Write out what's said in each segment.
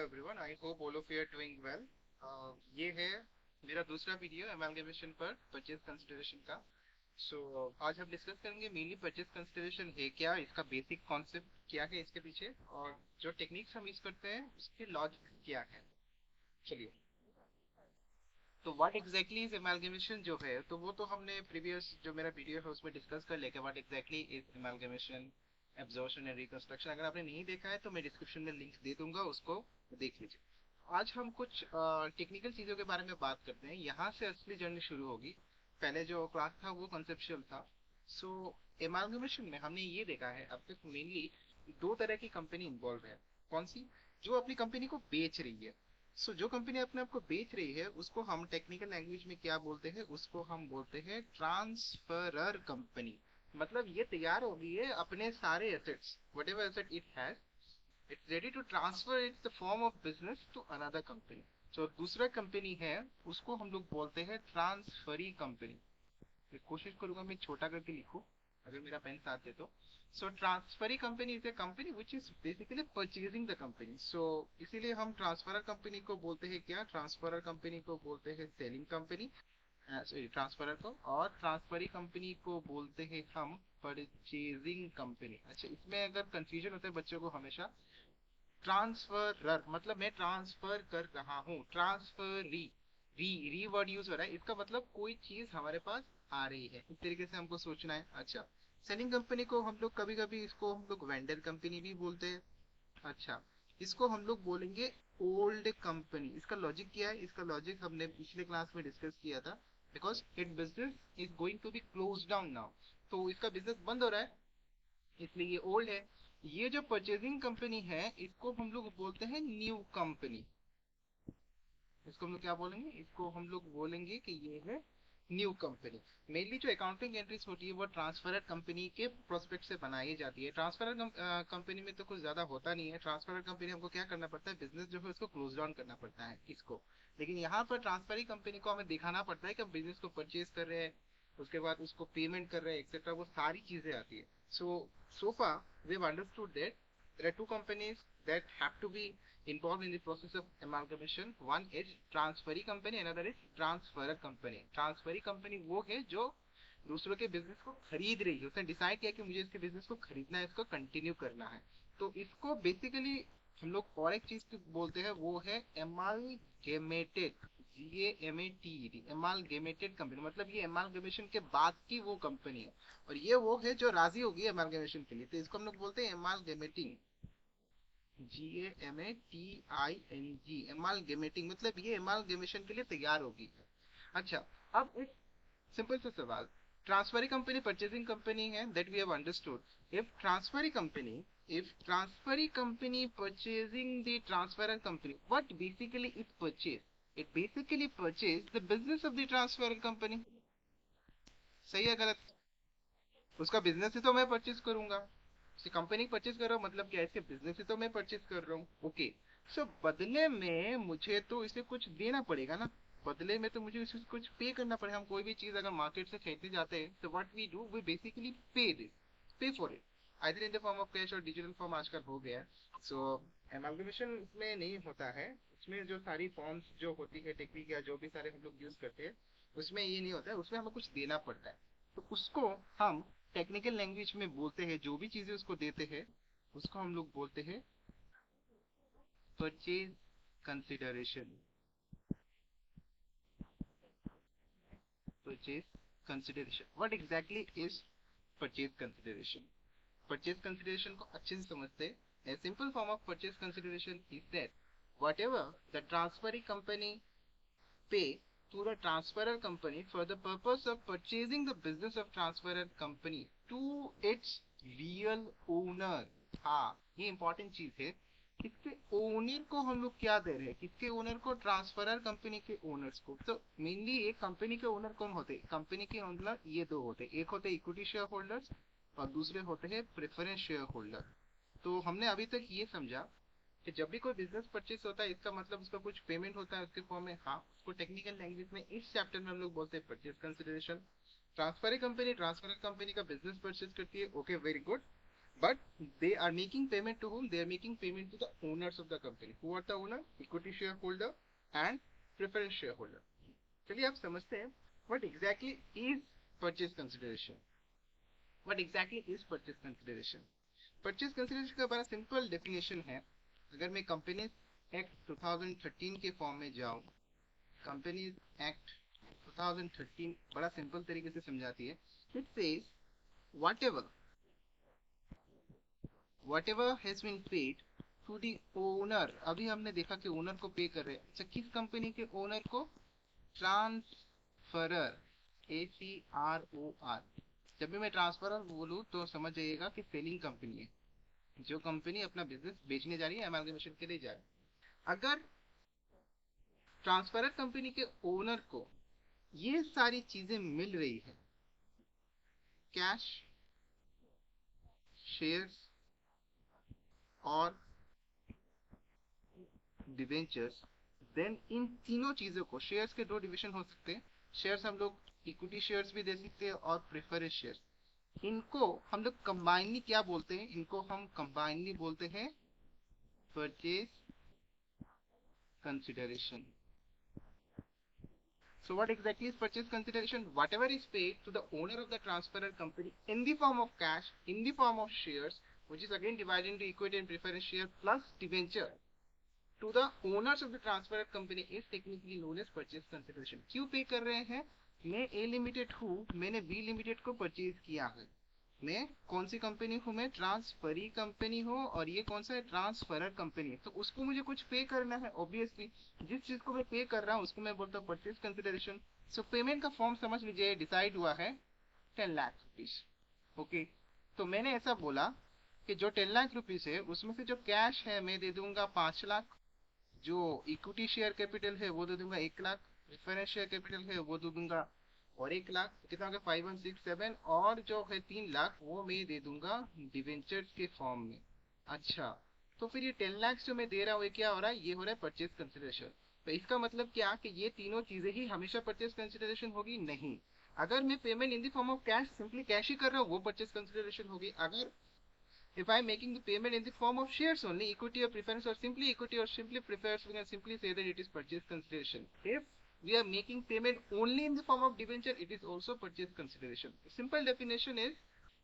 Everyone, I hope all of you are doing well. ये है मेरा दूसरा वीडियो एमालगमेशन पर परचेज कंसिडरेशन का। आज हम डिस्कस करेंगे मेनली परचेज कंसिडरेशन है क्या, इसका बेसिक कॉन्सेप्ट क्या है इसके पीछे, और जो टेक्निक्स हम यूज करते हैं उसके लॉजिक क्या है। चलिए, तो व्हाट एग्जैक्टली इज एमालगमेशन जो है, तो वो तो हमने प्रीवियस जो मेरा वीडियो है उसमें डिस्कस कर लिया। What exactly is amalgamation, absorption and reconstruction. अगर आपने नहीं देखा है तो मैं डिस्क्रिप्शन में लिंक दे दूंगा, उसको देख लीजिए। आज हम कुछ टेक्निकल चीजों के बारे में बात करते हैं, यहाँ से असली जर्नी शुरू होगी। पहले जो क्लास था वो कंसेप्चुअल था। सो एमालगमेशन में हमने ये देखा है अब तक मेनली दो तरह की कंपनी इन्वॉल्व है। कौन सी? जो अपनी कंपनी को बेच रही है। जो कंपनी अपने आप को बेच रही है उसको हम टेक्निकल लैंग्वेज में क्या बोलते हैं, उसको हम बोलते हैं ट्रांसफरर कंपनी। मतलब ये तैयार हो गई है अपने सारे assets, whatever asset it has, it's ready to transfer it's the form of business to another company. जो दूसरा कंपनी है उसको हम लोग बोलते हैं ट्रांसफरी कंपनी। मैं कोशिश करूंगा मैं छोटा करके लिखूं, अगर मेरा पेन साथ दे तो। Transferee company is a company which is basically purchasing the company. इसीलिए हम ट्रांसफरर कंपनी को बोलते हैं क्या, ट्रांसफरर कंपनी को बोलते हैं सेलिंग कंपनी, सॉरी ट्रांसफरर को, और ट्रांसफरी कंपनी को बोलते हैं हम परचेजिंग कंपनी। अच्छा, इसमें अगर कंफ्यूजन होता है बच्चों को हमेशा, ट्रांसफरर मतलब मैं ट्रांसफर कर रहा हूँ, ट्रांसफरी, री वर्ड यूज हो रहा है, इसका मतलब कोई चीज हमारे पास आ रही है, इस तरीके से हमको सोचना है। अच्छा, सेलिंग कंपनी को हम लोग कभी कभी इसको हम लोग वेंडर कंपनी भी बोलते हैं। अच्छा, इसको हम लोग बोलेंगे ओल्ड कंपनी। इसका लॉजिक क्या है, इसका लॉजिक हमने पिछले क्लास में डिस्कस किया था। Because it business is going to be close down now, तो इसका बिजनेस बंद हो रहा है, इसलिए ये ओल्ड है। ये जो परचेजिंग कंपनी है इसको हम लोग बोलते हैं न्यू कंपनी। इसको हम लोग क्या बोलेंगे, इसको हम लोग बोलेंगे कि ये है न्यू कंपनी। मेनली जो अकाउंटिंग एंट्रीज होती है वो ट्रांसफरर कंपनी के प्रोस्पेक्ट से बनाई जाती है। ट्रांसफरर कंपनी में तो कुछ ज्यादा होता नहीं है। ट्रांसफरर कंपनी हमको क्या करना पड़ता है, बिजनेस जो है उसको क्लोज डाउन करना पड़ता है इसको। लेकिन यहाँ पर ट्रांसफरी कंपनी को हमें दिखाना पड़ता है कि हम बिजनेस को परचेज कर रहे हैं, उसके बाद उसको पेमेंट कर रहे हैं एक्सेट्रा, वो सारी चीजें आती है। So far we have understood that there are two companies that have to be involved in the process of amalgamation. One is transferee company, another is transferer company. Transferee company वो है जो दूसरों के बिजनेस को खरीद रही है, उसने डिसाइड किया कि मुझे इसके बिजनेस को खरीदना है, इसको कंटिन्यू करना है। तो इसको बेसिकली हम लोग और एक चीज बोलते हैं, वो है एमालगेमेटेड, GAMATED, एमालगेमेटेड कंपनी। मतलब ये एमालगेमेशन के बाद की वो कंपनी है, और ये वो है जो राजी होगी एमालगमेशन के लिए, तो इसको हम लोग बोलते हैं एमालगेमेटिंग, GAMATING, एमालगेमेटिंग। मतलब ये एमालगमेशन के लिए तैयार होगी। अच्छा, अब एक सिंपल सा सवाल, ट्रांसफरी कंपनी परचेजिंग कंपनी है, that we have understood. If transferee company purchasing the transferor company, what basically it purchase, it basically purchase the business of the transferor company. सही है गलत? उसका बिजनेस ही तो मैं परचेज करूंगा, उसकी कंपनी परचेज कर रहा हूँ, मतलब क्या, इसके बिजनेस ही तो मैं परचेज कर रहा हूँ। ओके, बदले में मुझे तो इसे कुछ देना पड़ेगा ना, बदले में तो मुझे इसे कुछ पे करना पड़ेगा। हम कोई भी चीज अगर मार्केट से खरीदने जाते हैं तो what we do, we basically pay for it, either in the form of cash और डिजिटल फॉर्म आजकल हो गया है। सो एमालगमेशन इसमें नहीं होता है, उसमें जो सारी फॉर्म्स जो होती है, टेक्निक या जो भी सारे हम लोग यूज करते हैं, उसमें ये नहीं होता है, उसमें हमें कुछ देना पड़ता है। तो उसको हम टेक्निकल लैंग्वेज में बोलते हैं, जो भी चीजें उसको देते हैं उसको हम लोग बोलते हैं purchase consideration. Purchase consideration, what exactly is purchase consideration? Purchase consideration को अच्छे से समझते हैं। A simple form of purchase consideration is that whatever the transferring company pay to the transferor company for the purpose of purchasing the business of transferor company to its real owner। हाँ, ये important चीज है। इसके owner को हम लोग क्या दे रहे हैं, किसके ओनर को, ट्रांसफरर कंपनी के ओनर्स को। तो मेनली एक कंपनी के ओनर कौन होते हैं, कंपनी के ओनर ये दो होते हैं, एक होते इक्विटी शेयर होल्डर्स और दूसरे होते हैं प्रेफरेंस शेयर होल्डर। तो हमने अभी तक ये समझा कि जब भी कोई बिजनेस परचेस होता है इसका मतलब उसका कुछ पेमेंट होता है उसके फॉर्म में। हाँ, उसको टेक्निकल लैंग्वेज में इस चैप्टर में हम लोग बोलते हैं purchase consideration. Transfer company transfer company का बिजनेस परचेस करती है, okay very good. but they are making payment to whom? They are making payment to the owners of the company. Who are the owner? Equity shareholder and preference shareholder. चलिए आप समझते हैं what exactly is purchase consideration. What exactly is purchase consideration? Purchase consideration का बड़ा simple definition है. अगर मैं company act 2013 के फॉर्म में जाऊं, कंपनी एक्ट 2013 बड़ा सिंपल तरीके से समझाती है. It says whatever has been paid to the owner. अभी हमने देखा कि ओनर को पे कर रहे हैं. अच्छा, किस कंपनी के ओनर को? Transferor, ACROR. जब भी मैं ट्रांसफरर बोलूं तो समझ जाइएगा कि सेलिंग कंपनी है, जो कंपनी अपना बिजनेस बेचने जा रही है, एमालगमेशन के लिए जा रही है. अगर ट्रांसफरर कंपनी के ओनर को ये सारी चीजें मिल रही है, कैश, शेयर्स और डिवेंचर्स, देन इन तीनों चीजों को, शेयर्स के दो डिवीजन हो सकते हैं. शेयर्स हम लोग इक्विटी शेयर्स भी दे सकते हैं और प्रेफरेंस शेयर्स. इनको हम लोग कंबाइनली क्या बोलते हैं? इनको हम कंबाइनली बोलते हैं purchase consideration. So what exactly is purchase consideration? Whatever is paid to the owner of the transferor company in the form of cash, in the form of shares, which is again divided into equity and preference share plus debenture, to the owners of the transferor company is technically known as purchase consideration. क्यों पे कर रहे हैं? मैं A limited हूँ, मैंने B limited को purchase किया है. मैं कौन सी कंपनी हूँ? मैं ट्रांसफरी कंपनी हूँ, और ये कौन सा है? ट्रांसफरर कंपनी है. तो उसको मुझे कुछ पे करना है. ऑब्वियसली जिस चीज को मैं पे कर रहा हूँ उसको मैं बोलता हूँ परचेज कंसिडरेशन. सो पेमेंट का फॉर्म समझ लीजिए, डिसाइड हुआ है 10 लाख रुपीज. ओके, तो मैंने ऐसा बोला कि जो 10 लाख रुपीज है उसमें से जो कैश है मैं दे दूंगा 5 लाख, जो इक्विटी शेयर कैपिटल है वो दे दूंगा 1 लाख, प्रेफरेंस शेयर कैपिटल है वो दे दूंगा और 1 लाख. कितना हो गया? 5 1 6 7. और जो है 3 लाख वो मैं दे दूंगा डिवेंचर्स के फॉर्म में. अच्छा, तो फिर ये 10 लाख जो मैं दे रहा हूँ ये क्या हो रहा है? ये हो रहा है परचेज कंसिडरेशन. तो इसका मतलब क्या कि ये तीनों चीजें ही हमेशा परचेज कंसिडरेशन होगी? नहीं. अगर मैं payment in the form of cash, simply cash ही कर रहा हूँ, वो परचेज कंसिडरेशन होगी. अगर if I am making the payment in the form of shares only, equity or preference, or simply equity or simply preference, we can simply say that it is purchase consideration. If we are making payment only in the form of debenture, it is also purchase consideration. Simple definition is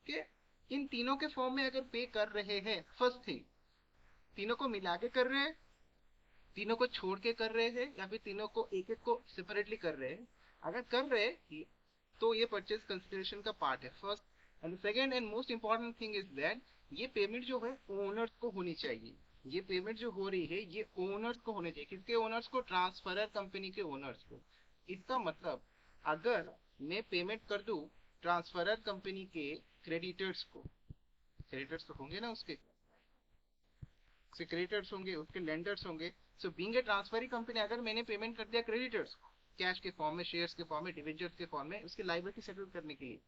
कि इन तीनों के form में अगर पे कर रहे हैं, first thing, तीनों को मिला के कर रहे हैं, तीनों को छोड़ के कर रहे हैं, या फिर तीनों को एक एक को सेपरेटली कर रहे हैं. अगर कर रहे हैं तो ये परचेज कंसिडरेशन का पार्ट है, first. And second and most important thing is that ये पेमेंट जो है ओनर्स को होनी चाहिए. ये पेमेंट जो हो रही है ये ओनर्स को होनी चाहिए. किसके ओनर्स को? ट्रांसफरर कंपनी के ओनर्स को. इसका मतलब अगर मैं पेमेंट कर दूं ट्रांसफरर कंपनी के क्रेडिटर्स को, क्रेडिटर्स तो होंगे ना, उसके क्रेडिटर्स होंगे, उसके लेंडर्स होंगे. So being a transferee company, अगर मैंने पेमेंट कर दिया क्रेडिटर्स को कैश के फॉर्म में, शेयर्स के फॉर्म में, डिवेंचर्स के फॉर्म में, उसकी लायबिलिटी सेटल करने के लिए,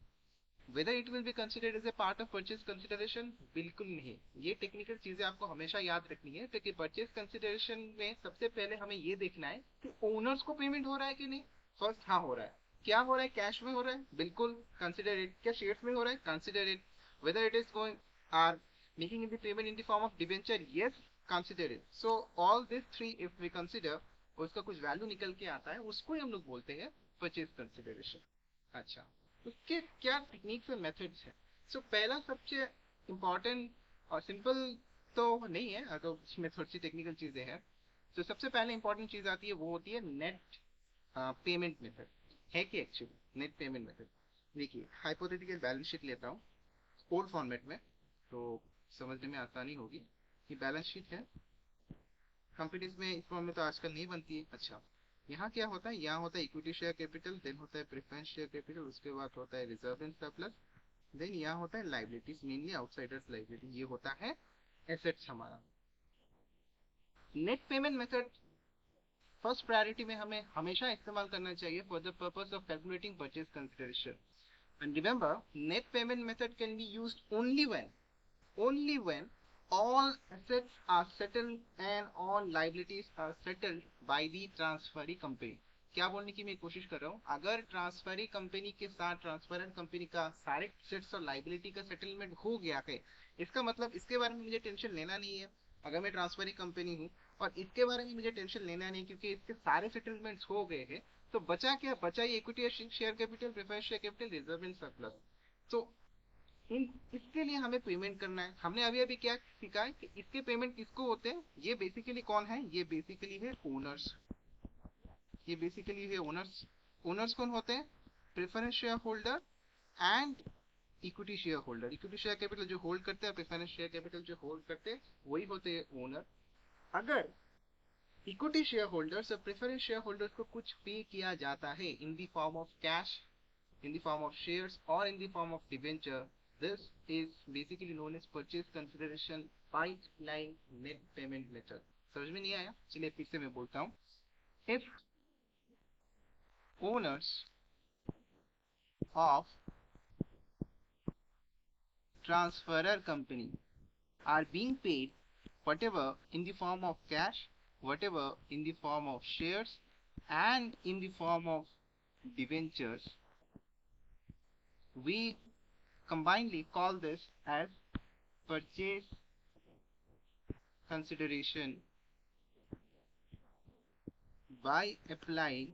whether it will be considered as a part of purchase consideration? बिल्कुल नहीं. ये टेक्निकल चीजें आपको हमेशा याद रखनी है, क्योंकि परचेज कंसिडरेशन में सबसे पहले हमें ये देखना है कि ओनर्स को पेमेंट हो रहा है कि नहीं. फर्स्ट, हाँ हो रहा है. क्या हो रहा है? कैश में हो रहा है, बिल्कुल कंसिडर इट. क्या शेयर्स में हो रहा है? Consider it. Whether it is going or making in the payment in the form of debenture, yes, consider it. So all this three if we consider, उसका कुछ वैल्यू निकल के आता है, उसको ही हम लोग बोलते हैं परचेज कंसिडरेशन. अच्छा, उसके क्या टेक्निक्स और मेथड्स हैं? सो पहला सबसे इम्पोर्टेंट और सिंपल तो नहीं है, अगर उसमें थोड़ी सी टेक्निकल चीजें हैं. तो सबसे पहले इंपॉर्टेंट चीज आती है, वो होती है नेट पेमेंट मेथड. है कि एक्चुअली नेट पेमेंट मेथड, देखिए हाइपोथेटिकल बैलेंस शीट लेता हूँ ओल्ड फॉर्मेट में, तो समझने में आसानी होगी. कि बैलेंस शीट है कंपनीज में, इस फॉर्म में तो आजकल नहीं बनती है. अच्छा, यहाँ क्या होता है? यहाँ होता है इक्विटी शेयर कैपिटल, देन होता है प्रेफरेंस शेयर कैपिटल, उसके बाद होता है रिजर्व एंड सरप्लस, देन यहाँ होता है लाइबिलिटीज, मेनली आउटसाइडर्स लाइबिलिटी. ये होता है एसेट्स हमारा. Net payment method first priority में हमें हमेशा इस्तेमाल करना चाहिए for the purpose of calculating purchase consideration. And remember, net payment method can be used only when all assets are settled and all liabilities are settled by the transferee company. क्या बोलने की मैं कोशिश कर रहा हूँ, अगर ट्रांसफरी कंपनी के साथ ट्रांसफरर कंपनी का सारे एसेट्स और लाइबिलिटी का सेटलमेंट हो गया है, इसका मतलब इसके बारे में मुझे टेंशन लेना नहीं है। अगर मैं ट्रांसफरी कंपनी हूँ और इसके बारे में मुझे टेंशन लेना नहीं क्योंकि इसके सारे सेटलमेंट्स हो गए हैं, तो बचा क्या? बचा ये equity, share capital, preference share capital, reserve and surplus. तो इन इसके लिए हमें पेमेंट करना है। हमने अभी अभी क्या सीखा है कि इसके पेमेंट किसको होते हैं? ये बेसिकली कौन है? ये बेसिकली है ओनर्स। ये बेसिकली है ओनर्स। ओनर्स कौन होते हैं? Preference share holder and equity share holder. Equity share capital जो होल्ड करते हैं, प्रेफरेंस शेयर कैपिटल जो होल्ड करते हैं, वही होते हैं ओनर। अगर इक्विटी शेयर होल्डर्स और प्रेफरेंस शेयर होल्डर्स को कुछ पे किया जाता है इन the form of cash, in the form of shares or in the form of debenture, this is basically known as purchase consideration by applying net payment method. समझ में नहीं आया? चलिए फिर से मैं बोलता हूँ। If owners of transferor company are being paid whatever in the form of cash, whatever in the form of shares, and in the form of debentures, we combinedly call this as purchase consideration by applying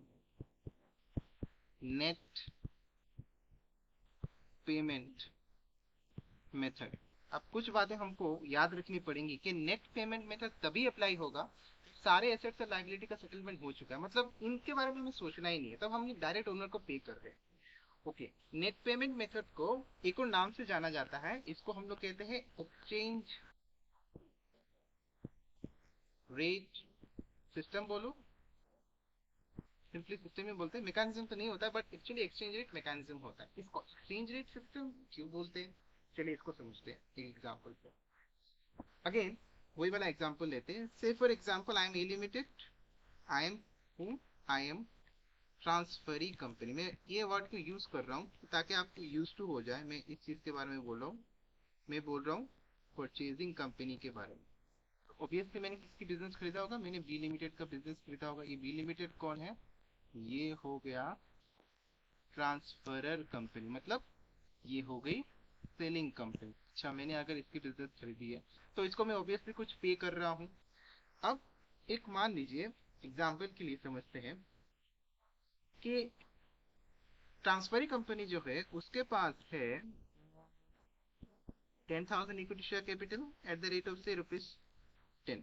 net payment method. अब कुछ बातें हमको याद रखनी पड़ेंगी कि net payment method तभी apply होगा सारे एसेट्स और लायबिलिटी का सेटलमेंट हो चुका है, मतलब इनके बारे में हमें सोचना ही नहीं है, तब हम डायरेक्ट ओनर को पे कर रहे हैं। ओके, नेट पेमेंट मेथड को एक और नाम से जाना जाता है, इसको हम लोग कहते हैं एक्सचेंज रेट सिस्टम। बोलो, सिंपली सिस्टम ही बोलते हैं, मैकेनिज्म तो नहीं होता, but actually exchange rate mechanism होता है। इसको एक्सचेंज रेट सिस्टम क्यों बोलते हैं, चलिए इसको समझते हैं एक एग्जांपल पे। अगेन वही वाला एग्जांपल लेते हैं। Say for example I am A limited, I am हूँ, आई एम ट्रांसफरी कंपनी। मैं ये वर्ड को यूज कर रहा हूँ ताकि आपको यूज टू हो जाए। मैं इस चीज के बारे में बोल रहा हूँ, मैं बोल रहा हूँ परचेजिंग कंपनी के बारे में। ऑब्वियसली मैंने किसकी बिजनेस खरीदा होगा? मैंने बी लिमिटेड का बिजनेस खरीदा होगा। ये बी लिमिटेड कौन है? ये हो गया ट्रांसफरर कंपनी, मतलब ये हो गई सेलिंग कंपनी। अच्छा, मैंने अगर इसकी बिजनेस खरीदी है तो इसको मैं ऑब्वियसली कुछ पे कर रहा हूँ। अब एक मान लीजिए, एग्जाम्पल के लिए समझते हैं कि ट्रांसफरी कंपनी जो है उसके पास है 10,000 equity share capital at the rate of से ₹10,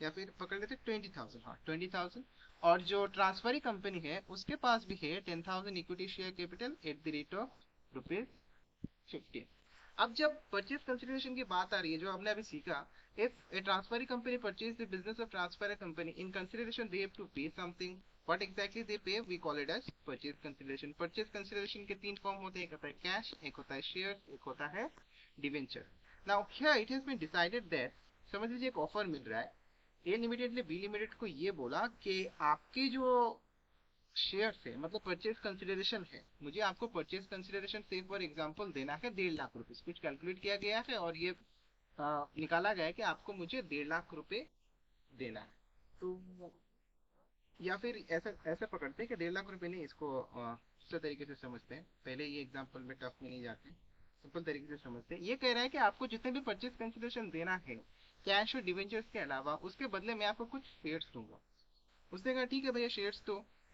या फिर पकड़ लेते 20,000। हाँ, 20,000। और जो ट्रांसफरी कंपनी है उसके पास भी है 10,000 equity share capital at the rate of ₹15। अब जब परचेज कंसिडरेशन की बात आ रही है, जो हमने अभी सीखा, if a transferee company purchase the business of transfer company in consideration they have to pay something. What exactly they pay? We call it as purchase consideration. Purchase consideration के तीन फॉर्म होते हैं, एक होता है कैश, एक होता है शेयर, एक होता है debenture. Now here it has been decided that, समझ लीजिए एक ऑफर मिल रहा है। ए लिमिटेड ने बी लिमिटेड को ये बोला कि आपकी जो शेयर से, मतलब परचेज कंसिडरेशन है, मुझे आपको परचेज कंसिडरेशन से फॉर एग्जांपल देना है 1.5 लाख रुपए। कुछ कैलकुलेट किया गया है और ये निकाला गया है कि आपको मुझे 1.5 लाख रुपए देना है। तो या फिर ऐसा ऐसा पकड़ते हैं कि 1.5 लाख रुपए नहीं, इसको दूसरे तरीके से समझते हैं। पहले ये एग्जाम्पल में टफ में नहीं जाते, सिंपल तरीके से समझते हैं। ये कह रहा है कि आपको जितने भी परचेज कंसिडरेशन देना है कैश और डिवेंचर्स के अलावा, उसके बदले मैं आपको कुछ शेयर्स दूंगा। उसने कहा ठीक है भैया शेयर्स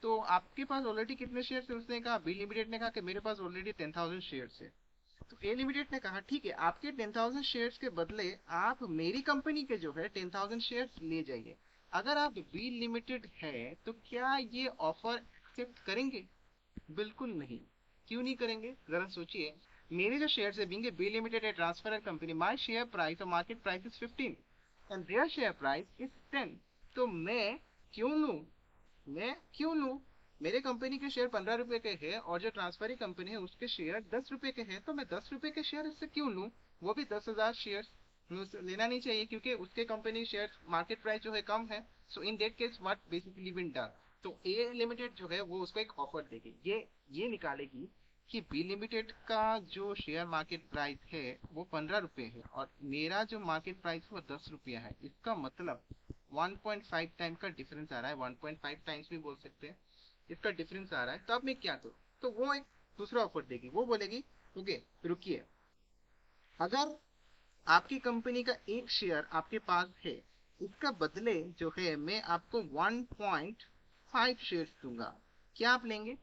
तो आपके पास ऑलरेडी कितने शेयर्स है? उसने कहा, बी लिमिटेड ने कहा कि मेरे पास ऑलरेडी 10,000 शेयर्स है। तो ए लिमिटेड ने कहा ठीक है, आपके 10,000 शेयर्स के बदले आप मेरी कंपनी के जो है 10,000 शेयर्स ले जाइए। अगर आप बी लिमिटेड है तो क्या ये ऑफर एक्सेप्ट करेंगे? बिल्कुल नहीं। क्यों नहीं करेंगे, जरा सोचिए। मेरे जो शेयर्स है, being A B limited A transfer company, my share price और market price is 15 and their share price is 10। तो मैं क्यों लूं? मेरे कंपनी के शेयर 15 रुपए के हैं और जो ट्रांसफरी कंपनी है उसके शेयर 10 रुपए के हैं, तो मैं 10 रुपए के शेयर इससे क्यों लूं? वो भी 10,000 शेयर लेना नहीं चाहिए क्योंकि उसके कंपनी शेयर मार्केट प्राइस जो है कम है। So in that case what basically been done, तो ए लिमिटेड जो है वो उसको एक ऑफर देगी। ये निकालेगी कि बी लिमिटेड का जो शेयर मार्केट प्राइस है वो 15 रुपए है और मेरा जो मार्केट प्राइस वो 10 रुपया है। इसका मतलब 1.5 टाइम का डिफरेंस आ रहा है, 1.5 टाइम्स भी बोल सकते हैं, इसका डिफरेंस आ रहा है, तो अब मैं क्या करूँ? तो वो एक दूसरा ऑफर देगी, वो बोलेगी ओके रुकिए, अगर आपकी कंपनी का एक शेयर आपके पास है, इसका बदले जो है मैं आपको 1.5 शेयर दूंगा, क्या आप लेंगे?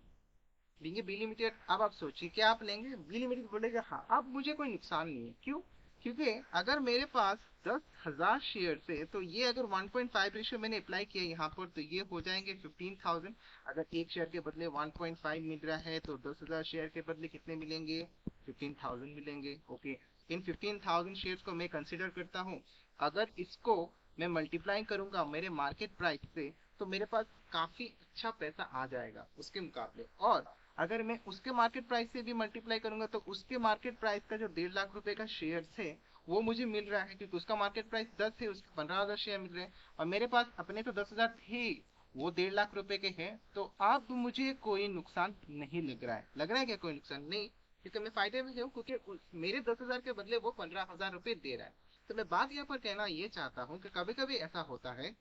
लेंगे बी लिमिटेड? अब आप सोचिए क्या आप लेंगे? बी लिमिटेड बोलेगा हाँ। अब मुझे कोई नुकसान नहीं है, क्यों? क्योंकि अगर मेरे पास 10,000 शेयर है तो ये अगर 1.5 रेशियो मैंने अप्लाई किया यहाँ पर तो ये हो जाएंगे 15,000। अगर एक शेयर के बदले 1.5 मिल रहा है तो 10,000 शेयर के बदले कितने मिलेंगे? 15,000 मिलेंगे। ओके, इन 15,000 शेयर्स को मैं कंसिडर करता हूँ। अगर इसको मैं मल्टीप्लाई करूंगा मेरे मार्केट प्राइस से तो मेरे पास काफी अच्छा पैसा आ जाएगा उसके मुकाबले। और अगर मैं उसके मार्केट प्राइस से भी मल्टीप्लाई करूंगा तो उसके मार्केट प्राइस का जो 1.5 लाख रुपए का शेयर है वो मुझे मिल रहा है, क्योंकि उसका मार्केट प्राइस 10 है, उसके 15,000 शेयर मिल रहे हैं, और मेरे पास अपने तो 10,000 थे, वो 1.5 लाख रुपए के हैं। तो अब मुझे कोई नुकसान नहीं लग रहा है। लग रहा है क्या कोई नुकसान? नहीं, क्योंकि मैं फायदे में हूँ, क्योंकि मेरे 10,000 के बदले वो 15,000 रुपए दे रहा है। तो मैं बात यहाँ पर कहना ये चाहता हूँ कि कभी कभी ऐसा होता है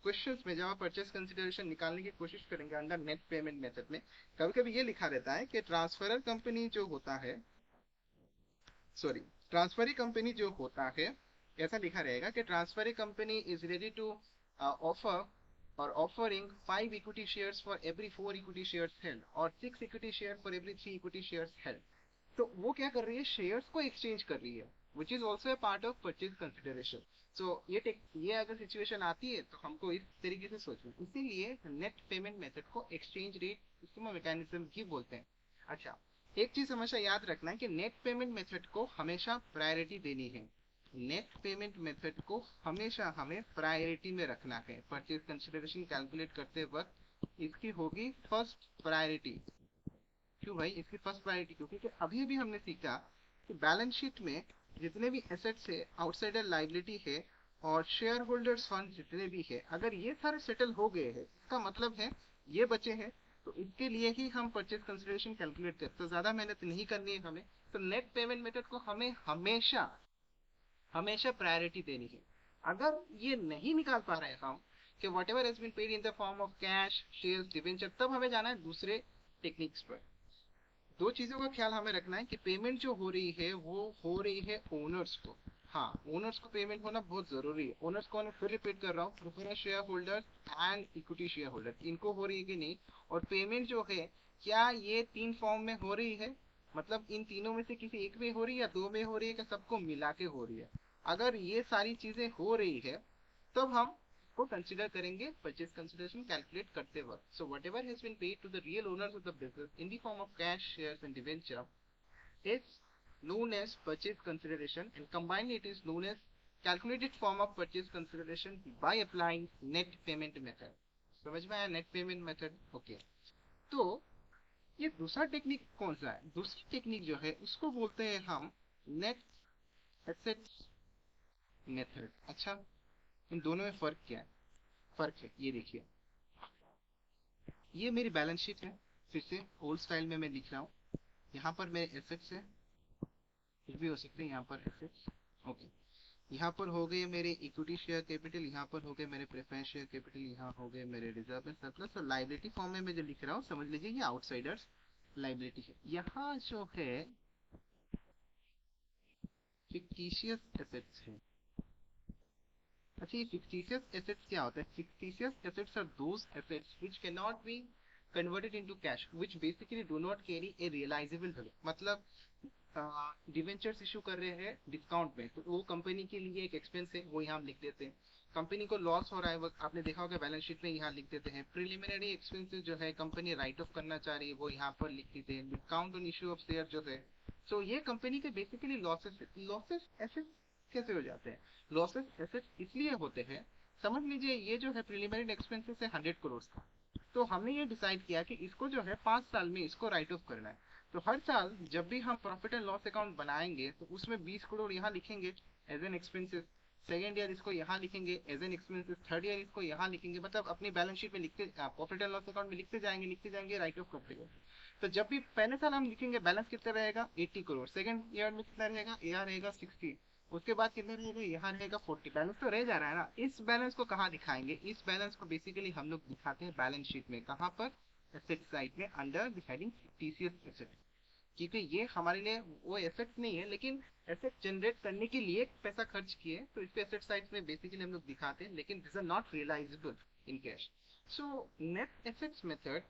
क्वेश्चंस में, जब आप परचेस कंसिडरेशन निकालने की कोशिश करेंगे अंडर नेट पेमेंट मेथड में, कभी कभी ये लिखा रहता है कि ट्रांसफरर कंपनी जो होता है, सॉरी, ट्रांसफरी कंपनी जो होता है, ऐसा लिखा रहेगा कि transferee company is ready to offer और offering 5 equity shares for every 4 equity shares held और 6 equity share for every 3 equity shares held. तो वो क्या कर रही है? शेयर्स को एक्सचेंज कर रही है, which is also a part of purchase consideration. So ये अगर सिचुएशन आती है तो हमको इस तरीके से सोचना, इसीलिए नेट पेमेंट मेथड को एक्सचेंज रेट मैकेनिज्म भी बोलते हैं। अच्छा, एक चीज हमेशा याद रखना है कि नेट पेमेंट मेथड को हमेशा प्रायोरिटी देनी है। नेट पेमेंट मेथड को हमेशा हमें प्रायोरिटी में रखना है। परचेज कंसिडरेशन कैलकुलेट करते वक्त इसकी होगी फर्स्ट प्रायोरिटी। क्यों भाई इसकी फर्स्ट प्रायोरिटी? क्योंकि कि अभी भी हमने सीखा कि बैलेंस शीट में जितने भी एसेट्स है, आउटसाइडर लाइबिलिटी है, और शेयर होल्डर्स फंड जितने भी है, अगर ये सारे सेटल हो गए हैं, इसका मतलब है ये बचे हैं, तो इसके लिए ही हम परचेज कंसिडरेशन कैलकुलेट करते, तो ज्यादा मेहनत नहीं करनी है हमें। तो नेट पेमेंट मेथड को हमें हमेशा हमेशा प्रायोरिटी देनी है। अगर ये नहीं निकाल पा रहे हैं हम कि whatever has been paid in the form of cash, shares, debenture, तब हमें जाना है दूसरे टेक्निक्स पर। दो चीजों का ख्याल हमें रखना है कि पेमेंट जो हो रही है वो हो रही है ओनर्स को। हाँ, ओनर्स को पेमेंट होना बहुत जरूरी है। ओनर्स को मैं फिर रिपीट कर रहा हूँ, preference share holder and equity share holder, इनको हो रही है कि नहीं? और पेमेंट जो है क्या ये 3 फॉर्म में हो रही है, मतलब इन तीनों में से किसी एक में हो रही है या 2 में हो रही है, क्या सबको मिला के हो रही है? अगर ये सारी चीजें हो रही है तब हम को कंसिडर करेंगे परचेज कंसिडरेशन कैलकुलेट करते वक्त। So whatever has been paid to the real owners of the business in the form of cash, shares and debenture is known as purchase consideration, and combined it is known as calculated form of purchase consideration by applying net payment method। समझ में आया net payment method? Okay, तो ये दूसरा technique कौन सा है? दूसरी टेक्निक जो है उसको बोलते हैं हम नेट एसेट मेथड। अच्छा, इन दोनों में फर्क क्या है? फर्क है ये देखिए, ये मेरी बैलेंस शीट है, फिर से ओल्ड स्टाइल में मैं लिख रहा हूँ। यहाँ पर मेरे एसेट्स है, कुछ भी हो सकते हैं यहाँ पर एसेट्स। ओके, यहाँ पर हो गए मेरे इक्विटी शेयर कैपिटल, यहाँ पर हो गए मेरे प्रेफरेंस शेयर कैपिटल, यहाँ हो गए मेरे रिजर्व एंड सरप्लस। और लाइबिलिटी फॉर्म में मैं जो लिख रहा हूँ समझ लीजिए ये आउटसाइडर्स लाइबिलिटी है। यहाँ जो है फिक्टिशियस एसेट्स है। अच्छा, ये fictitious assets क्या होता है? Fictitious assets are those assets which cannot be converted into cash, which basically do not carry a realizable value। मतलब डिवेंचर्स इशू कर रहे हैं डिस्काउंट में, तो वो कंपनी के लिए एक एक्सपेंस है, वो यहाँ लिख देते हैं। कंपनी को लॉस हो रहा है, वो आपने देखा होगा बैलेंस शीट में, यहाँ लिख देते हैं। प्रिलिमिनरी एक्सपेंसेस जो है कंपनी राइट ऑफ करना चाह रही है, वो यहाँ पर लिख देते हैं। Discount on issue of share जो है, सो ये कंपनी के बेसिकली लॉसेस। लॉसेस ऐसे कैसे हो जाते हैं? लॉसेस ऐसे इसलिए होते हैं, समझ लीजिए ये जो है प्रिलिमिनरी एक्सपेंसेस है 100 करोड़ का, तो हमने ये डिसाइड किया कि इसको जो है 5 साल में इसको राइट ऑफ करना है। तो हर साल जब भी हम प्रॉफिट एंड लॉस अकाउंट बनाएंगे तो उसमें 20 करोड़ यहाँ लिखेंगे as an expenses, second year इसको यहाँ लिखेंगे as an expenses, third year इसको यहाँ लिखेंगे, मतलब अपनी बैलेंस शीट में लिखते, प्रॉफिट एंड लॉस अकाउंट में लिखते जाएंगे, राइट ऑफ करते गए। तो जब भी पहले साल हम लिखेंगे बैलेंस कितना रहेगा 80 करोड़, सेकंड ईयर में कितना रहेगा, AR रहेगा 60, उसके बाद कितने रहेगा, यहाँ रहेगा 40। बैलेंस तो रह जा रहा है ना, इस बैलेंस को कहाँ दिखाएंगे, इस बैलेंस को बेसिकली हम लोग दिखाते हैं बैलेंस शीट में। कहाँ पर, एसेट साइड में, under the heading TCS asset. क्योंकि ये हमारे लिए वो एसेट नहीं है, लेकिन एसेट जनरेट करने के लिए पैसा खर्च किए, तो इसको एसेट साइड में बेसिकली हम लोग दिखाते हैं, लेकिन this are not realizable in cash. So net assets method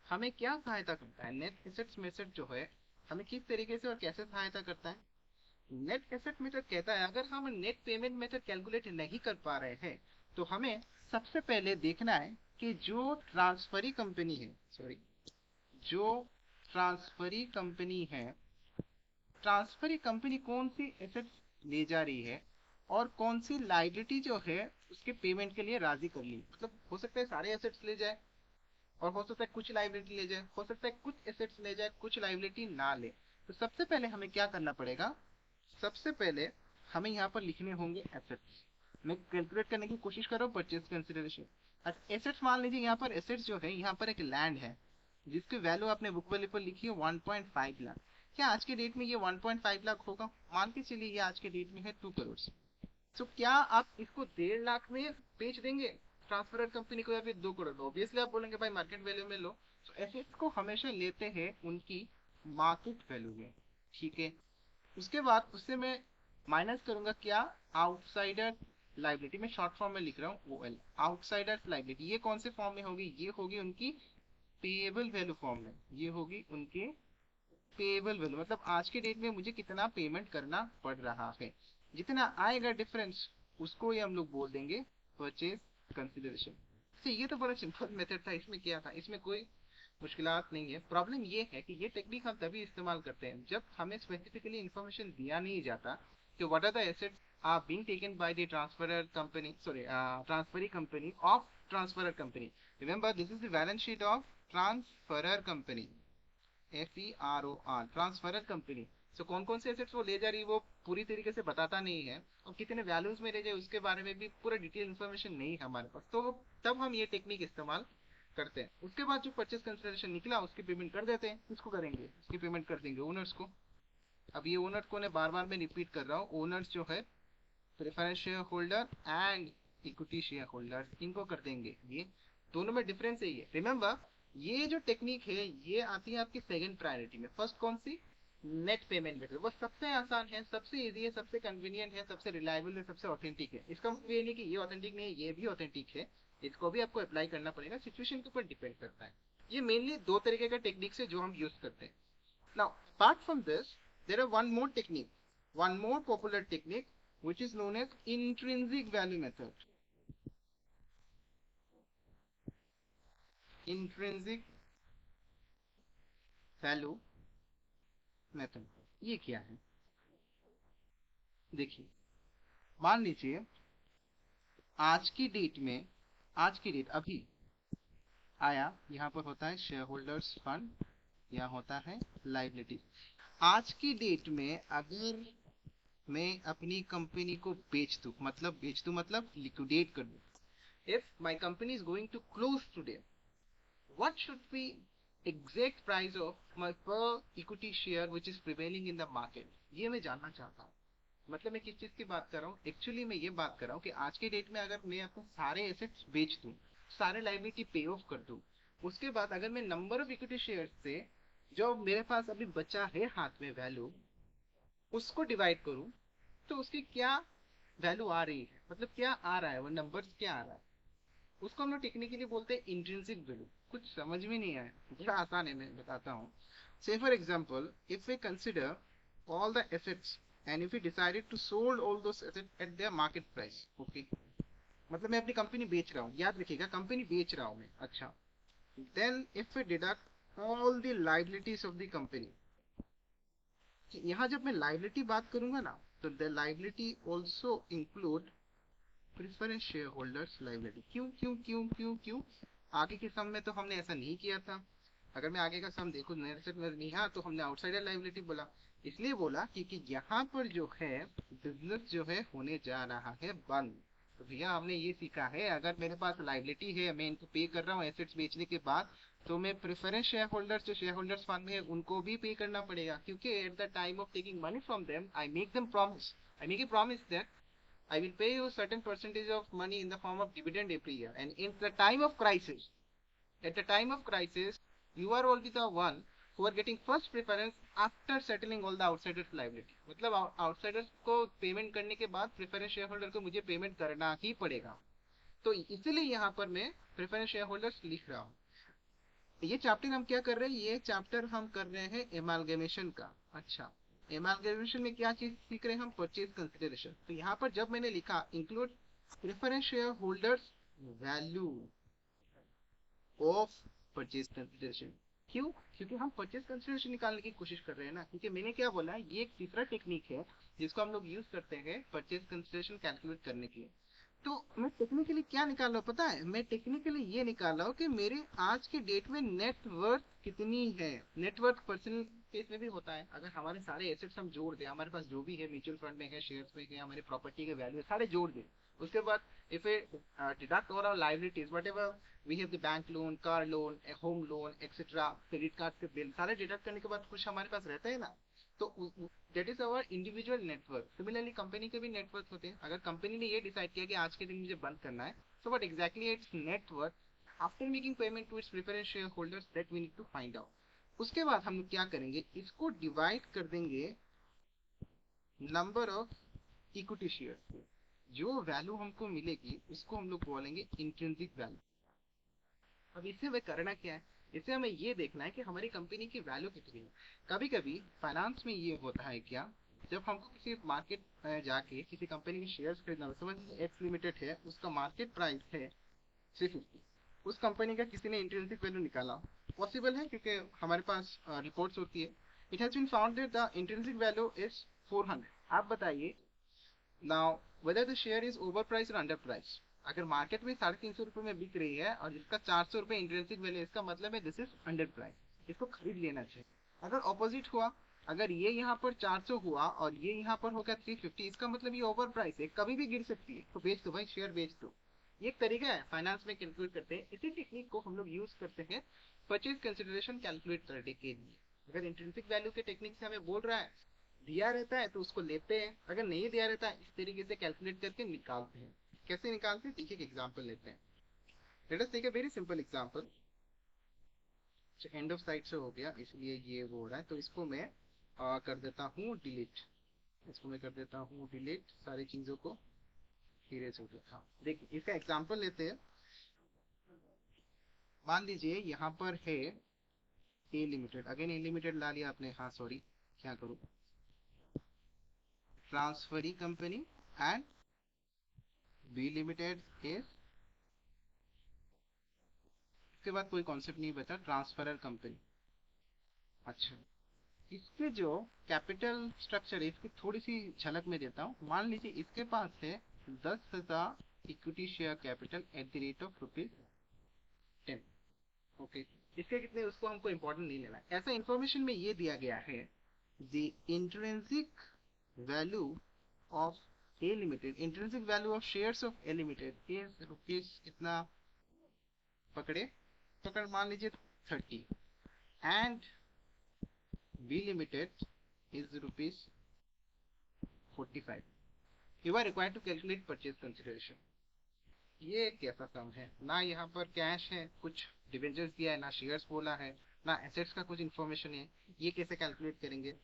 हमें क्या सहायता करता है, नेट एसेट्स मेथड जो है हमें किस तरीके से और कैसे सहायता करता है। नेट एसेट मेथड कहता है अगर हम नेट पेमेंट मेथड कैलकुलेट नहीं कर पा रहे हैं, तो हमें सबसे पहले देखना है कि जो ट्रांसफरी कंपनी है, सॉरी, जो ट्रांसफरी कंपनी है, ट्रांसफरी कंपनी कौन सी एसेट्स ले जा रही है और कौन सी लाइबिलिटी जो है उसके पेमेंट के लिए राजी कर ली। मतलब हो सकता है सारे एसेट्स ले जाए, और हो सकता है कुछ लाइबिलिटी ले जाए, हो सकता है कुछ एसेट्स ले जाए, कुछ लाइबिलिटी ना ले। तो सबसे पहले हमें क्या करना पड़ेगा, सबसे पहले हमें यहाँ पर लिखने होंगे एसेट्स। मैं कैलकुलेट करने की कोशिश कर रहा हूँ परचेज कंसिडरेशन। अच्छा, एसेट्स मान लीजिए, यहाँ पर एसेट्स जो है, यहाँ पर एक लैंड है जिसकी वैल्यू आपने बुक वाले पर लिखी है 1.5 लाख। क्या आज के डेट में ये 1.5 लाख होगा, मान के चलिए ये आज के डेट में है 2 करोड़। तो क्या आप इसको 1.5 लाख में बेच देंगे ट्रांसफर कंपनी को, या फिर 2 करोड़ में? ऑब्वियसली आप बोलेंगे भाई मार्केट वैल्यू में लो। तो एसेट्स को हमेशा लेते हैं उनकी मार्केट वैल्यू में, ठीक है। उसके बाद उससे मैं माइनस करूंगा क्या, आउटसाइडर लाइबिलिटी। में शॉर्ट फॉर्म में लिख रहा हूँ ओएल, आउटसाइडर लाइबिलिटी। ये कौन से फॉर्म में होगी, ये होगी उनकी पेएबल वैल्यू फॉर्म में, ये होगी उनके पेएबल वैल्यू। मतलब आज के डेट में मुझे कितना पेमेंट करना पड़ रहा है, जितना आएगा डिफरेंस, उसको ही हम लोग बोल देंगे परचेज कंसिडरेशन। तो ये तो बड़ा सिंपल मेथड था, इसमें क्या था, इसमें कोई मुश्किलात नहीं है। प्रॉब्लम ये है कि ये टेक्निक हम तभी इस्तेमाल करते हैं जब हमें स्पेसिफिकली इंफॉर्मेशन दिया नहीं जाता कि what are the assets are being taken by the transferor company, sorry, transferee company of transferor company. Remember this is the balance sheet of transferor company, FEROR, transferor company. So कौन कौन से assets वो ले जा रही है वो पूरी तरीके से बताता नहीं है, और कितने वैल्यूज में ले जाए उसके बारे में भी पूरा डिटेल इन्फॉर्मेशन नहीं है हमारे पास। तो तब हम ये टेक्निक इस्तेमाल करते हैं। उसके बाद जो परचेज कंसिडरेशन निकला उसकी पेमेंट कर देते हैं। किसको करेंगे, उसकी पेमेंट कर देंगे ओनर्स को। अब ये ओनर्स को बार बार मैं रिपीट कर रहा हूँ, ओनर्स जो है preference share holder and equity share holder, इनको कर देंगे। ये दोनों में डिफरेंस है ये, रिमेंबर। ये जो टेक्निक है ये आती है आपकी सेकंड प्रायोरिटी में। फर्स्ट कौन सी, नेट पेमेंट मेथड, वो सबसे आसान है, सबसे इजी है, सबसे कन्वीनियंट है, सबसे रिलायबल है, सबसे ऑथेंटिक है। इसका मतलब ये नहीं कि ये ऑथेंटिक नहीं है, ये भी ऑथेंटिक है, इसको भी आपको अप्लाई करना पड़ेगा, सिचुएशन के ऊपर डिपेंड करता है। ये मेनली दो तरीके का टेक्निक्स है जो हम यूज करते हैं। Now apart from this there are one more technique, one more popular technique which is known as intrinsic value method. Intrinsic value method ये क्या है, देखिए, मान लीजिए आज की डेट में, आज की डेट अभी आया, यहाँ पर होता है शेयर होल्डर्स फंड, यहाँ होता है लाइबिलिटी। आज की डेट में अगर मैं अपनी कंपनी को बेच दूं, मतलब लिक्विडेट कर दूं, if my company is going to close today, what should be exact price of my per equity share which is prevailing in the market, ये मैं जानना चाहता हूँ। मतलब मैं किस चीज की बात कर रहा हूँ, एक्चुअली मैं ये बात कर रहा हूँ कि आज के डेट में अगर मैं अपने सारे एसेट्स बेच दूं, सारे लाइबिलिटी पे ऑफ कर दूं, उसके बाद अगर मैं नंबर ऑफ इक्विटी शेयर से जो मेरे पास अभी बचा है हाथ में वैल्यू, उसको डिवाइड करूं, तो उसकी क्या वैल्यू आ रही है, मतलब क्या आ रहा है, वो नंबर्स क्या आ रहा है, उसको हम लोग टेक्निकली बोलते हैं इंट्रिंसिक वैल्यू। कुछ समझ में नहीं आया, बड़ा आसान है, मैं बताता हूँ। Say for example if we consider all the assets and if we decided to sold all those assets at their market price, okay, मतलब मैं अपनी कंपनी बेच रहा हूँ, याद रखिएगा कंपनी बेच रहा हूँ मैं, अच्छा। then if we deduct all the liabilities of the company, यहाँ जब मैं लाइबिलिटी बात करूंगा ना, तो the liability also include preference share holders liability. क्यों क्यों क्यों क्यों क्यों, आगे के सम में तो हमने ऐसा नहीं किया था। अगर मैं आगे का सम देखूं नहीं, हाँ, तो हमने आउटसाइडर लाइबिलिटी बोला, इसलिए बोला क्योंकि यहाँ पर जो है बिजनेस जो है होने जा रहा है बंद। तो भैया हमने ये सीखा है, अगर मेरे पास लाइबिलिटी है, मैं इनको पे कर रहा हूँ एसेट्स बेचने के बाद, तो मैं प्रेफरेंस शेयर होल्डर्स, जो शेयर होल्डर्स फंड में है, उनको भी पे करना पड़ेगा, क्योंकि at the time of taking money from them I make them promise, I make a promise that I will pay you a certain percentage of money in the form of dividend every year. And in the time of crisis, at the time of crisis, you are only the one who are getting first preference after settling all the outsiders liability. मतलब outsiders को payment करने के बाद preference share holder को मुझे payment करना ही पड़ेगा। तो इसीलिए यहाँ पर मैं प्रेफरेंस शेयर होल्डर्स लिख रहा हूँ। ये चैप्टर हम क्या कर रहे हैं, ये चैप्टर हम कर रहे हैं एमालगेमेशन का। अच्छा, एमालगेमेशन में क्या चीज सीख रहे हैं हम, परचेज कंसिडरेशन। तो यहाँ पर जब मैंने लिखा include preference share holders value of purchase consideration, क्यों, क्योंकि हम परचेज कंसिडरेशन निकालने की कोशिश कर रहे हैं ना। क्योंकि मैंने क्या बोला, ये एक तीसरा टेक्निक है जिसको हम लोग यूज करते हैं परचेज कंसिडरेशन कैलकुलेट करने के लिए। तो मैं टेक्निकली क्या निकाल रहा हूँ पता है, मैं टेक्निकली ये निकाल रहा हूँ कि मेरे आज के डेट में नेट वर्थ कितनी है। नेट वर्थ पर्सनल केस में भी होता है, अगर हमारे सारे एसेट्स हम जोड़ दें, हमारे पास जो भी है म्यूचुअल फंड में है, शेयर्स में है, हमारी प्रॉपर्टी के वैल्यू है, सारे जोड़ दें, उसके बाद if a deduct all our liabilities whatever we have the bank loan, car loan, home loan etcetera, credit card के बिल सारे डिडक्ट करने के बाद कुछ हमारे पास रहता है ना, तो that is our individual network. Similarly company के भी नेटवर्क होते हैं। अगर कंपनी ने ये डिसाइड किया कि आज के दिन मुझे बंद करना है, so what exactly its net worth after making payment to its preference share holders, that we need to find out. उसके बाद हम लोग क्या करेंगे, इसको डिवाइड कर देंगे नंबर ऑफ इक्विटी शेयर। जो वैल्यू हमको मिलेगी उसको हम लोग बोलेंगे इंट्रिंसिक वैल्यू। अब इससे हमें करना क्या है, इससे हमें ये देखना है कि हमारी कंपनी की वैल्यू कितनी है। कभी कभी फाइनेंस में ये होता है क्या, जब हमको किसी मार्केट जाके किसी कंपनी के शेयर्स खरीदना हो, समझ एक्स लिमिटेड है, उसका मार्केट प्राइस है 350, उस कंपनी का किसी ने इंट्रिंसिक वैल्यू निकाला, पॉसिबल है क्योंकि हमारे पास रिपोर्ट्स होती है, it has been found that the intrinsic value is 400। आप बताइए now whether the share is over price और अंडर प्राइस। अगर मार्केट में 350 रुपए में बिक रही है और इसका 400 रुपए इंट्रिंसिक वैल्यू, इसका मतलब है दिस इज अंडर प्राइस, इसको खरीद लेना चाहिए। अगर ऑपोजिट हुआ, अगर ये यहाँ पर 400 हुआ और ये यहाँ पर होगा 350, इसका मतलब ये ओवर प्राइस है, कभी भी गिर सकती है, तो बेच दो भाई, शेयर बेच दो। ये एक तरीका है फाइनेंस में कैलकुलेट करते हैं, इसी टेक्निक को हम लोग यूज करते हैं परचेज कंसिडरेशन कैलकुलेट करने के लिए। अगर इंट्रिंसिक वैल्यू के टेक्निक से हमें बोल रहा है, दिया रहता है तो उसको लेते हैं, अगर नहीं दिया रहता है इस तरीके से कैलकुलेट करके निकालते हैं। कैसे निकालते हैं, देखिए एक एग्जांपल लेते हैं। Let us take a very simple example. End of side से हो गया इसलिए ये वो हो रहा है, तो इसको मैं कर देता हूँ डिलीट। इसको मैं कर देता हूँ डिलीट, सारी चीजों को इरेज हो गया। हाँ देखिए इसका एग्जांपल लेते हैं। मान लीजिए यहाँ पर है A limited, again A limited ला लिया आपने, हाँ सॉरी क्या करूँ, transferee company and B limited is, इसके बाद कोई कॉन्सेप्ट नहीं बचा, ट्रांसफरर कंपनी। अच्छा, इसके जो कैपिटल स्ट्रक्चर है इसकी थोड़ी सी झलक में देता हूँ। मान लीजिए इसके पास है 10,000 equity share capital at the rate of ₹10। Okay, इसके कितने उसको हमको इंपॉर्टेंट नहीं लेना है। ऐसा इंफॉर्मेशन में ये दिया गया है, the intrinsic value of A limited, intrinsic value of shares of A limited is rupees कितना, पकड़े पकड़ मान लीजिए 30, and B Limited is ₹45. You are required to calculate purchase consideration. ये कैसा सम है, ना यहाँ पर कैश है, कुछ डिवेंचर्स दिया है, ना शेयर्स बोला है, ना एसेट्स का कुछ इन्फॉर्मेशन है। ये कैसे कैलकुलेट करेंगे,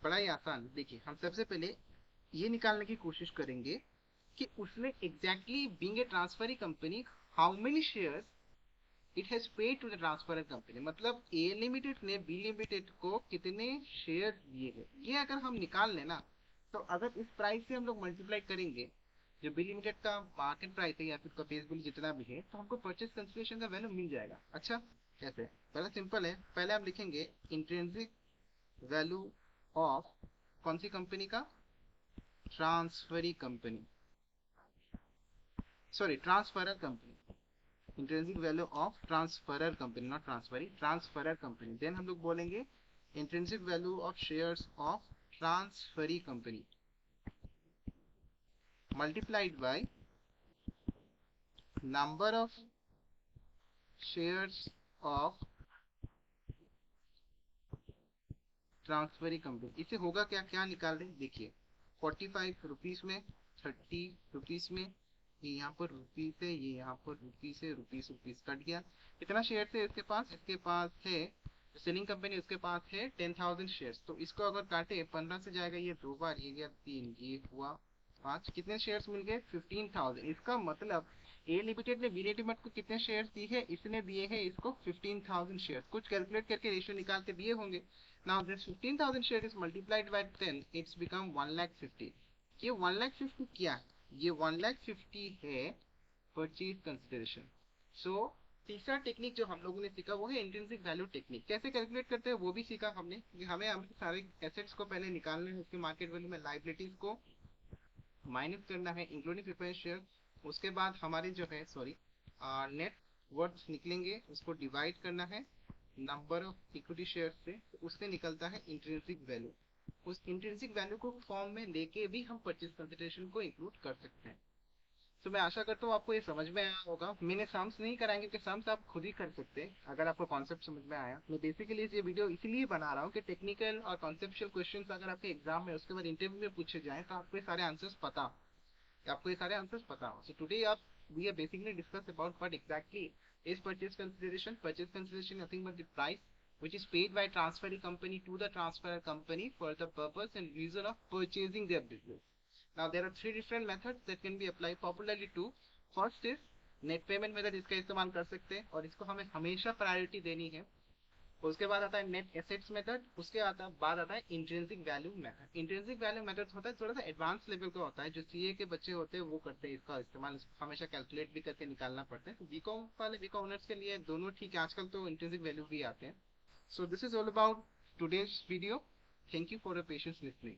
बड़ा ही आसान। देखिए हम सबसे पहले ये निकालने की कोशिश करेंगे कि उसने exactly being a transferee company how many shares it has paid to the transferor company, मतलब ए लिमिटेड ने बी लिमिटेड को कितने शेयर दिए हैं। ये अगर हम निकाल लेना, तो अगर इस प्राइस से हम लोग मल्टीप्लाई करेंगे जो बी लिमिटेड का मार्केट प्राइस है या फिर उसका फेस वैल्यू जितना भी है, तो हमको परचेज कंसिडरेशन का वैल्यू मिल जाएगा। अच्छा कैसे, पहले सिंपल है, पहले हम लिखेंगे इंट्रिंसिक वैल्यू ऑफ कौन सी कंपनी का, transferee company, sorry transferor company, intrinsic value of transferor company, not transferee, transferor company. Then हम लोग बोलेंगे intrinsic value of shares of transferee company multiplied by number of shares of transferee company. इसे होगा क्या, क्या निकाल रहे देखिए, 45 रुपीज में, 30 रुपीज में, ये यहाँ पर रुपीज है, ये यहाँ पर रुपीज है, रुपीज रुपीज कट गया। कितना शेयर है इसके पास, इसके पास है सेलिंग कंपनी, उसके पास है 10,000 शेयर्स। तो इसको अगर काटे 15 से जाएगा ये 2 बार, ये गया 3, ये हुआ 5, कितने शेयर्स मिल गए 15,000। इसका मतलब ए लिमिटेड ने बी लिमिटेड को कितने शेयर्स दिए हैं, इसने दिए हैं इसको 15,000 शेयर्स। कुछ कैलकुलेट करके रेशियो निकाल के दिए होंगे। Now this 15,000 share is multiplied by 10, it's become 1,50,000। ये 1,50,000 क्या है, ये 1,50,000 है परचेज कंसिडरेशन। सो तीसरा टेक्निक जो हम लोगों ने सीखा वो है इंट्रिंसिक वैल्यू टेक्निक। कैसे कैलकुलेट करते हैं वो भी सीखा हमने, कि हमें हमारे सारे एसेट्स को पहले निकालना है, उसके मार्केट वैल्यू में लाइबिलिटीज को माइनस करना है इंक्लूडिंग प्रिफरेंस शेयर। उसके बाद हमारे जो है सॉरी नेट वर्थ निकलेंगे, उसको डिवाइड करना है नंबर ऑफ इक्विटी शेयर से, तो उससे निकलता है इंट्रिंसिक वैल्यू। उस इंट्रिंसिक वैल्यू को फॉर्म में लेके भी हम परचेज कंसिडरेशन को इंक्लूड कर सकते हैं। तो मैं आशा करता हूँ आपको ये समझ में आया होगा। मैंने सम्स नहीं कराएंगे कि सम्स आप खुद ही कर सकते हैं अगर आपको कॉन्सेप्ट समझ में आया। मैं बेसिकली ये वीडियो इसलिए बना रहा हूँ कि टेक्निकल और कॉन्सेप्चुअल क्वेश्चंस अगर आपके एग्जाम में उसके बाद इंटरव्यू में पूछे जाए तो आपको ये सारे आंसर्स पता हो, आपको ये सारे आंसर्स पता हो। सो टुडे आप we are basically discuss about what exactly is purchase consideration. Purchase consideration nothing but the price which is paid by transferring company to the transferor company for the purpose and reason of purchasing their business. Now there are three different methods that can be applied popularly to. First is net payment method, इसका इस्तेमाल कर सकते हैं और इसको हमें हमेशा priority देनी है। उसके बाद आता है नेट एसेट्स मेथड, उसके बाद आता है intrinsic value method. Intrinsic value method होता है थोड़ा सा एडवांस लेवल का होता है, जो सीए के बच्चे होते हैं वो करते हैं इसका इस्तेमाल, हमेशा कैलकुलेट भी करके निकालना पड़ता है। तो बीकॉम वाले बीकॉम ऑनर्स के लिए दोनों ठीक है, आजकल तो इंट्रिंसिक वैल्यू भी आते हैं। So this is all about today's video. Thank you for your patience listening.